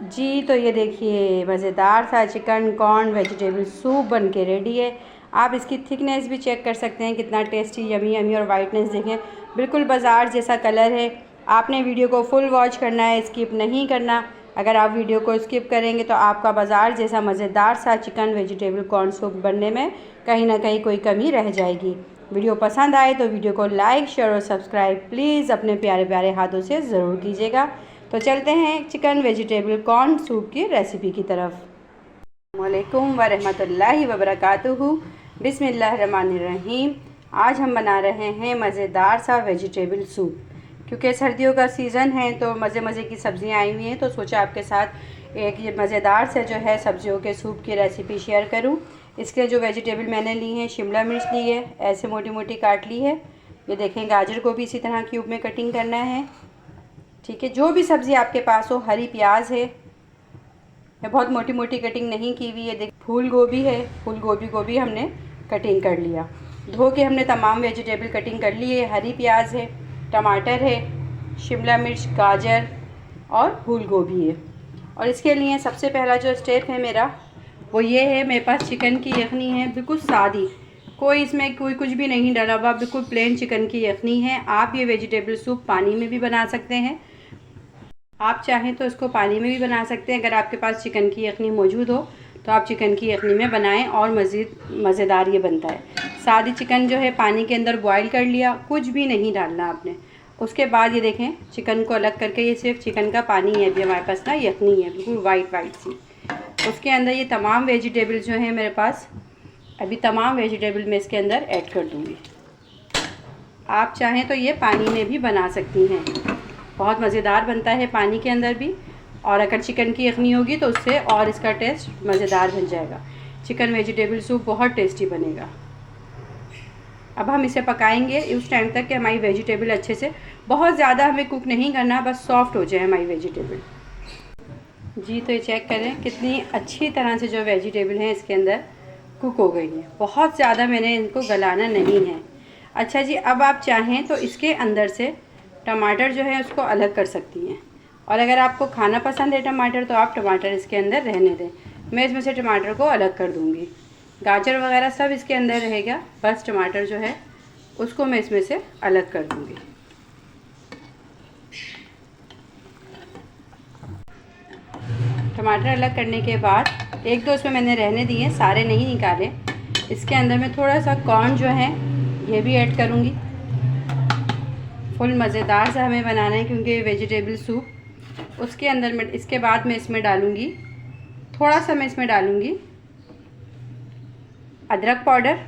जी तो ये देखिए मज़ेदार सा चिकन कॉर्न वेजिटेबल सूप बन के रेडी है। आप इसकी थिकनेस भी चेक कर सकते हैं, कितना टेस्टी यमी यमी, और वाइटनेस देखें, बिल्कुल बाज़ार जैसा कलर है। आपने वीडियो को फुल वॉच करना है, स्किप नहीं करना। अगर आप वीडियो को स्किप करेंगे तो आपका बाज़ार जैसा मज़ेदार सा चिकन वेजिटेबल कॉर्न सूप बनने में कहीं ना कहीं कोई कमी रह जाएगी। वीडियो पसंद आए तो वीडियो को लाइक शेयर और सब्सक्राइब प्लीज़ अपने प्यारे प्यारे हाथों से ज़रूर कीजिएगा। तो चलते हैं चिकन वेजिटेबल कॉर्न सूप की रेसिपी की तरफ। अस्सलामुअलैकुम वरहमतुल्लाहि वबरकातुहू। बिस्मिल्लाहिर्रहमानिर्रहीम। आज हम बना रहे हैं मज़ेदार सा वेजिटेबल सूप। क्योंकि सर्दियों का सीज़न है तो मज़े मज़े की सब्ज़ियाँ आई हुई हैं, तो सोचा आपके साथ एक ये मज़ेदार से जो है सब्ज़ियों के सूप की रेसिपी शेयर करूं। इसके जो वेजिटेबल मैंने ली हैं, शिमला मिर्च ली है, ऐसे मोटी मोटी काट ली है। ये देखें, गाजर को भी इसी तरह क्यूब में कटिंग करना है। ठीक है, जो भी सब्ज़ी आपके पास हो, हरी प्याज है, ये बहुत मोटी मोटी कटिंग नहीं की हुई है। देख, फूल गोभी है, फूल गोभी को भी हमने कटिंग कर लिया। धो के हमने तमाम वेजिटेबल कटिंग कर ली है। हरी प्याज है, टमाटर है, शिमला मिर्च, गाजर और फूल गोभी है। और इसके लिए सबसे पहला जो स्टेप है मेरा वो ये है, मेरे पास चिकन की यखनी है, बिल्कुल सादी, कोई इसमें कोई कुछ भी नहीं डाला हुआ, बिल्कुल प्लेन चिकन की यखनी है। आप ये वेजिटेबल सूप पानी में भी बना सकते हैं, आप चाहें तो इसको पानी में भी बना सकते हैं। अगर आपके पास चिकन की यखनी मौजूद हो तो आप चिकन की यखनी में बनाएं और मज़ीद मज़ेदार ये बनता है। सादी चिकन जो है पानी के अंदर बॉईल कर लिया, कुछ भी नहीं डालना आपने। उसके बाद ये देखें, चिकन को अलग करके, ये सिर्फ चिकन का पानी है अभी हमारे पास ना, यखनी है बिल्कुल वाइट वाइट सी। उसके अंदर ये तमाम वेजिटेबल जो है मेरे पास, अभी तमाम वेजिटेबल मैं इसके अंदर ऐड कर दूँगी। आप चाहें तो ये पानी में भी बना सकती हैं, बहुत मज़ेदार बनता है पानी के अंदर भी। और अगर चिकन की यखनी होगी तो उससे और इसका टेस्ट मज़ेदार बन जाएगा। चिकन वेजिटेबल सूप बहुत टेस्टी बनेगा। अब हम इसे पकाएंगे उस टाइम तक कि हमारी वेजिटेबल अच्छे से, बहुत ज़्यादा हमें कुक नहीं करना, बस सॉफ्ट हो जाए हमारी वेजिटेबल। जी तो ये चेक करें कितनी अच्छी तरह से जो वेजिटेबल हैं इसके अंदर कुक हो गई हैं। बहुत ज़्यादा मैंने इनको गलाना नहीं है। अच्छा जी, अब आप चाहें तो इसके अंदर से टमाटर जो है उसको अलग कर सकती हैं, और अगर आपको खाना पसंद है टमाटर तो आप टमाटर इसके अंदर रहने दें। मैं इसमें से टमाटर को अलग कर दूंगी। गाजर वगैरह सब इसके अंदर रहेगा, बस टमाटर जो है उसको मैं इसमें से अलग कर दूंगी। टमाटर अलग करने के बाद एक दो इसमें मैंने रहने दिए, सारे नहीं निकाले। इसके अंदर मैं थोड़ा सा कॉर्न जो है ये भी ऐड करूँगी। फुल मज़ेदार सा हमें बनाना है क्योंकि वेजिटेबल सूप। उसके अंदर मैं इसके बाद मैं इसमें डालूँगी, थोड़ा सा मैं इसमें डालूँगी अदरक पाउडर,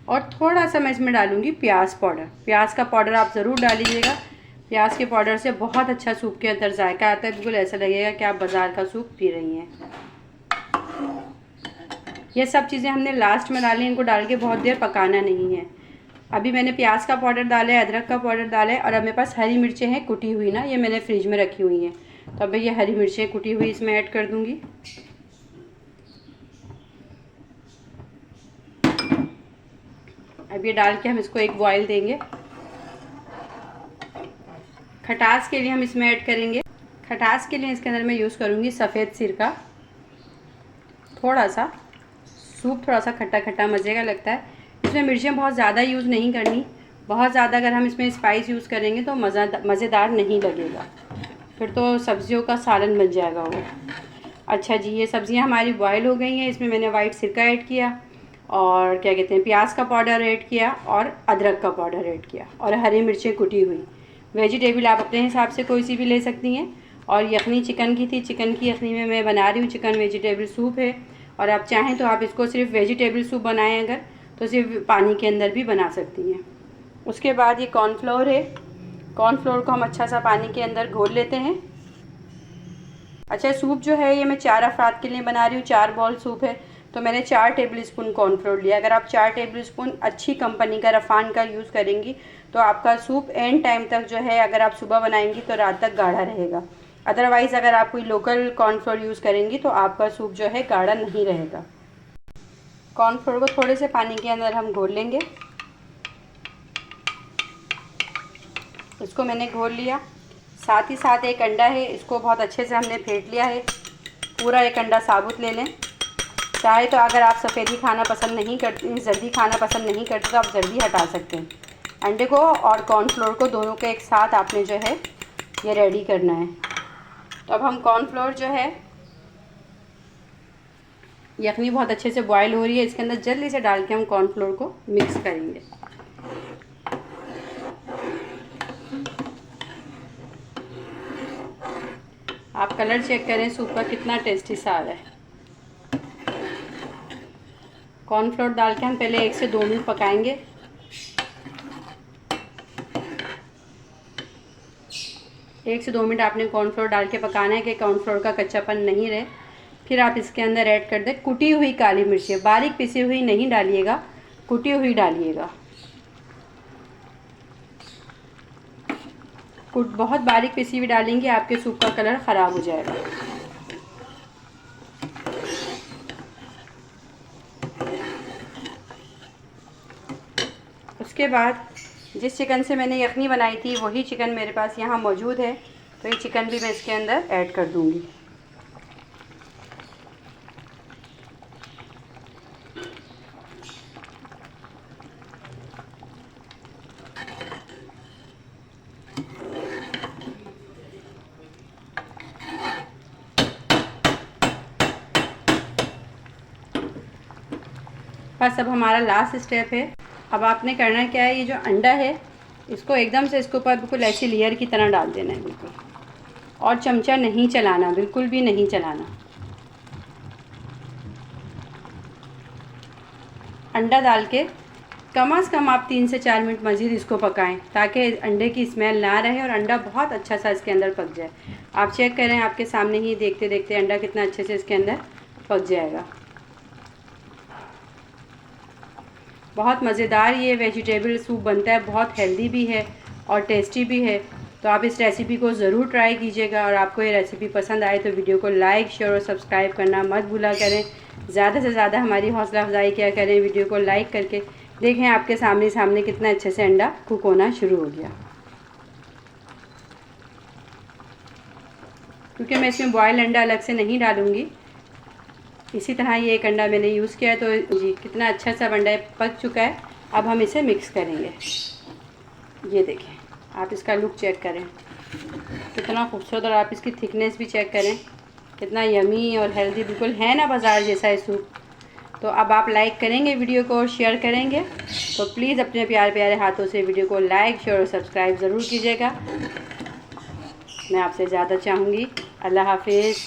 और थोड़ा सा मैं इसमें डालूँगी प्याज पाउडर। प्याज का पाउडर आप ज़रूर डालिएगा, प्याज के पाउडर से बहुत अच्छा सूप के अंदर जायका आता है, बिल्कुल ऐसा लगेगा कि आप बाज़ार का सूप पी रही हैं। ये सब चीज़ें हमने लास्ट में डाली, इनको डाल के बहुत देर पकाना नहीं है। अभी मैंने प्याज का पाउडर डाला है, अदरक का पाउडर डाला है, और अब मेरे पास हरी मिर्चें हैं कुटी हुई ना, ये मैंने फ्रिज में रखी हुई हैं, तो अब ये हरी मिर्चें कुटी हुई इसमें ऐड कर दूँगी। अब ये डाल के हम इसको एक बॉईल देंगे। खटास के लिए हम इसमें ऐड करेंगे, खटास के लिए इसके अंदर मैं यूज़ करूँगी सफ़ेद सिरका, थोड़ा सा। सूप थोड़ा सा खट्टा खट्टा मज़े का लगता है। इसमें मिर्चें बहुत ज़्यादा यूज़ नहीं करनी, बहुत ज़्यादा अगर हम इसमें स्पाइस यूज़ करेंगे तो मज़ेदार नहीं लगेगा, फिर तो सब्जियों का सालन बन जाएगा वो। अच्छा जी, ये सब्ज़ियाँ हमारी बॉयल हो गई हैं। इसमें मैंने वाइट सिरका ऐड किया, और क्या कहते हैं, प्याज का पाउडर ऐड किया, और अदरक का पाउडर ऐड किया, और हरी मिर्चें कुटी हुई। वेजिटेबल आप अपने हिसाब से कोई सी भी ले सकती हैं। और यखनी चिकन की थी, चिकन की यखनी में मैं बना रही हूँ चिकन वेजिटेबल सूप है। और आप चाहें तो आप इसको सिर्फ वेजिटेबल सूप बनाएं अगर, तो सिर्फ पानी के अंदर भी बना सकती हैं। उसके बाद ये कॉर्नफ्लोर है, कॉर्नफ्लोर को हम अच्छा सा पानी के अंदर घोल लेते हैं। अच्छा, सूप जो है ये मैं 4 अफराद के लिए बना रही हूँ, 4 बॉल सूप है, तो मैंने 4 टेबल स्पून कॉर्नफ्लोर लिया। अगर आप 4 टेबल स्पून अच्छी कंपनी का रफ़ान का यूज़ करेंगी तो आपका सूप एंड टाइम तक जो है, अगर आप सुबह बनाएंगी तो रात तक गाढ़ा रहेगा। अदरवाइज़ अगर आप कोई लोकल कॉर्नफ्लोर यूज़ करेंगी तो आपका सूप जो है गाढ़ा नहीं रहेगा। कॉर्नफ्लोर को थोड़े से पानी के अंदर हम घोल लेंगे। इसको मैंने घोल लिया। साथ ही साथ एक अंडा है, इसको बहुत अच्छे से हमने फेंट लिया है। पूरा एक अंडा साबुत ले लें। चाहे तो अगर आप सफ़ेदी खाना पसंद नहीं करते, जर्दी खाना पसंद नहीं करते तो आप जर्दी हटा सकते हैं। अंडे को और कॉर्नफ्लोर को दोनों के एक साथ आपने जो है ये रेडी करना है। तो अब हम कॉर्नफ्लोर जो है, यखनी बहुत अच्छे से बॉयल हो रही है, इसके अंदर जल्दी से डाल के हम कॉर्नफ्लोर को मिक्स करेंगे। आप कलर चेक करें सूप का कितना टेस्टी सा आ रहा है। कॉर्नफ्लोर डाल के हम पहले 1 से 2 मिनट पकाएंगे। एक से 2 मिनट आपने कॉर्नफ्लोर डाल के पकाना है कि कॉर्नफ्लोर का कच्चापन नहीं रहे। फिर आप इसके अंदर ऐड कर दें कुटी हुई काली मिर्ची। बारीक पिसी हुई नहीं डालिएगा, कुटी हुई डालिएगा। बहुत बारीक पिसी हुई डालेंगे आपके सूप का कलर ख़राब हो जाएगा। उसके बाद जिस चिकन से मैंने यखनी बनाई थी वही चिकन मेरे पास यहाँ मौजूद है, तो ये चिकन भी मैं इसके अंदर ऐड कर दूँगी। बस अब हमारा लास्ट स्टेप है। अब आपने करना क्या है, ये जो अंडा है इसको एकदम से इसके ऊपर बिल्कुल ऐसी लेयर की तरह डाल देना है बिल्कुल, और चमचा नहीं चलाना, बिल्कुल भी नहीं चलाना। अंडा डाल के कम से कम आप 3 से 4 मिनट मज़ीद इसको पकाएं ताकि अंडे की स्मेल ना रहे और अंडा बहुत अच्छा सा इसके अंदर पक जाए। आप चेक करें, आपके सामने ही देखते देखते अंडा कितना अच्छे से इसके अंदर पक जाएगा। बहुत मज़ेदार ये वेजिटेबल सूप बनता है, बहुत हेल्दी भी है और टेस्टी भी है। तो आप इस रेसिपी को ज़रूर ट्राई कीजिएगा, और आपको ये रेसिपी पसंद आए तो वीडियो को लाइक, शेयर और सब्सक्राइब करना मत भूला करें। ज़्यादा से ज़्यादा हमारी हौसला अफजाई क्या करें, वीडियो को लाइक करके। देखें आपके सामने कितना अच्छे से अंडा कुक होना शुरू हो गया। क्योंकि मैं इसमें बॉयल अंडा अलग से नहीं डालूँगी, इसी तरह ये एक अंडा मैंने यूज़ किया है। तो जी कितना अच्छा सा अंडा पक चुका है। अब हम इसे मिक्स करेंगे। ये देखें, आप इसका लुक चेक करें कितना खूबसूरत, और आप इसकी थिकनेस भी चेक करें कितना यमी और हेल्दी बिल्कुल है ना, बाज़ार जैसा है सूप। तो अब आप लाइक करेंगे वीडियो को और शेयर करेंगे, तो प्लीज़ अपने प्यारे प्यारे हाथों से वीडियो को लाइक, शेयर और सब्सक्राइब ज़रूर कीजिएगा। मैं आपसे ज़्यादा चाहूँगी। अल्लाह हाफिज़।